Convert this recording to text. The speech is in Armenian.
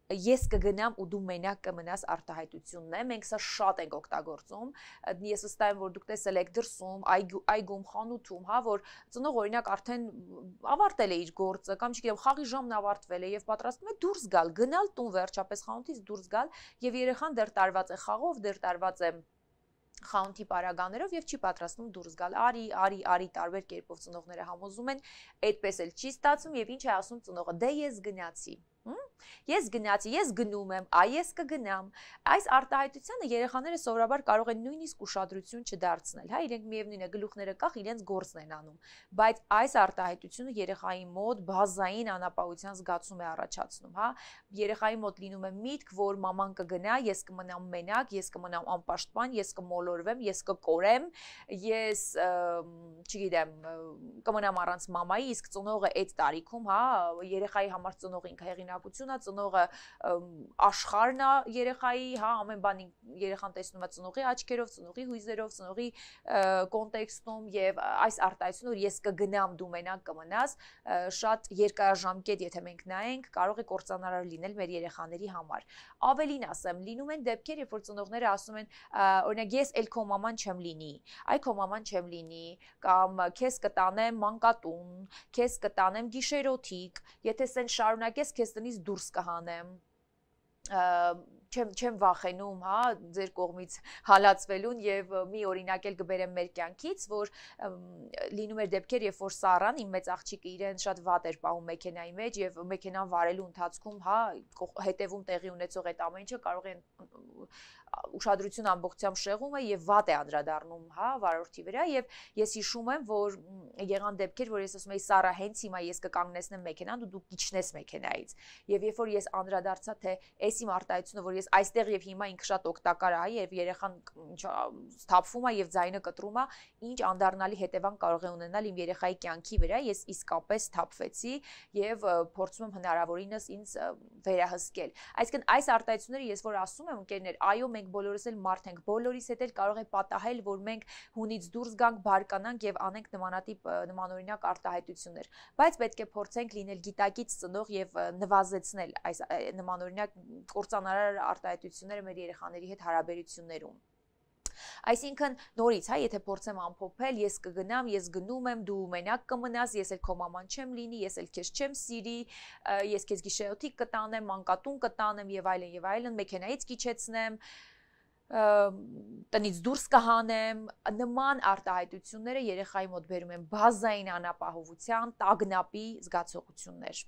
ես կգնամ ու դու մենակ կմնաս արտահայտությունն է, մենք սա շատ ենք օգտագործում, ես վստահ եմ, որ դուք տեսել եք դրսում, այգում, խանութում, հա, որ ծնող օրինակ արդեն ավարտել է իր գործը, կամ չգիտեմ, խաղի ժամն ավարտվել է եւ պատրաստվում է դուրս գալ, գնալ տուն վերջապես խանութից դուրս գալ եւ երեխան դեռ տարված է խաղով, դեռ տարված է խանութի պարագաներով եւ չի պատրաստվում դուրս գալ, արի տարբեր կերպով ծնողները համոզում են, այդպես էլ չի ստացվում եւ ինչ է ասում ծնողը, դե ես գնացի, ես գնացի, ես գնում եմ, ես կգնամ, այս արտահայտությանը երեխաները սովորաբար կարող են նույնիսկ ուշադրություն չդարձնել, հա, իրենք միևնույն է գլուխները կախ իրենց գործն են անում, բայց այս արտահայտությունը երեխայի մոտ բազային անապահովության զգացում է առաջացնում, հա, երեխայի մոտ լինում է միտք, որ մաման կգնա, ես կմնամ մենակ, ես կմնամ անպաշտպան, ես կմոլորվեմ, ես կկորեմ, ես, չգիտեմ, կմնամ առանց մամայի, իսկ ծնողը այդ տարիքում, հա, երեխայի համար ծնողը ինքը հեղինակությունն է, ծնողը աշխարհն է երեխայի, հա, ամեն բան երեխան տեսնում է ծնողի աչքերով, ծնողի հույզերով, ծնողի կոնտեքստում եւ այս արտահայտությունը, որ ես կգնամ, դու մենակ կմնաս, շատ երկարաժամկետ, եթե մենք նայենք, կարող է կործանարար լինել մեր երեխաների համար։ Ավելին ասեմ, լինում են դեպքեր, երբ որ ծնողները ասում են, օրինակ ես էլ քո մաման չեմ լինի, այ քո մաման չեմ լինի, կամ քեզ կտանեմ մանկատուն, քեզ կտանեմ գիշերօթիկ, եթե սեն շարունակես քեզ տնից դուրս կհանեմ, չեմ վախենում, հա, ձեր կողմից հալածվելուն եւ մի օրինակ էլ կբերեմ մեր կյանքից, որ լինում էր դեպքեր, երբ որ Սառան, իմ մեծ աղջիկը իրեն շատ վատ էր պահում մեքենայի մեջ եւ մեքենան վարելու ընթացքում, հա, հետևում տեղի ունեցող այդ ամեն ինչը կարող են ուշադրություն ամբողջությամբ շեղում է եւ վատ է անդրադառնում, հա, վարորդի վրա եւ ես հիշում եմ, որ եղան դեպքեր, որ ես ասում եի Սառա, հենց հիմա ես կկանգնեցնեմ մեքենան ու դու կիջնես մեքենայից։ Եվ երբ որ ես անդրադարձա, թե այս իմ արտահայտությունը, որ ես այստեղ եւ հիմա ինքը շատ օգտակար է, եւ երեխան սթափվում է եւ ձայնը կտրում է, ինչ անդառնալի հետևանք կարող է ունենալ իմ երեխայի կյանքի վրա, ես իսկապես սթափվեցի եւ փորձում եմ հնարավորինս ինձ վերահսկել։ Այսինքն այս արտահայտությունները ես որ ասում եմ ընկերներ, այո, մենք բոլորս էլ մարդ ենք, բոլորիս հետ էլ կարող է պատահել, որ մենք հունից դուրս գանք, բարկանանք եւ անենք նմանատիպ նմանօրինակ արտահայտություններ, բայց պետք է փորձենք լինել գիտակից ծնող եւ նվազեցնել այս նմանօրինակ կործանարար արտահայտությունները մեր երեխաների հետ հարաբերություններում։ Այսինքն նորից, հա, եթե փորձեմ ամփոփել, ես կգնամ, ես գնում եմ, դու մենակ կմնաս, ես էլ քո մաման չեմ լինի, ես էլ քեզ չեմ սիրի, ես քեզ գիշերօթիկ կտանեմ, մանկատուն կտանեմ եւ այլն, մեքենայից կիջեցնեմ, տնից դուրս կհանեմ, նման արտահայտությունները երեխայի մոտ բերում են բազային անապահովության, տագնապի զգացողություններ։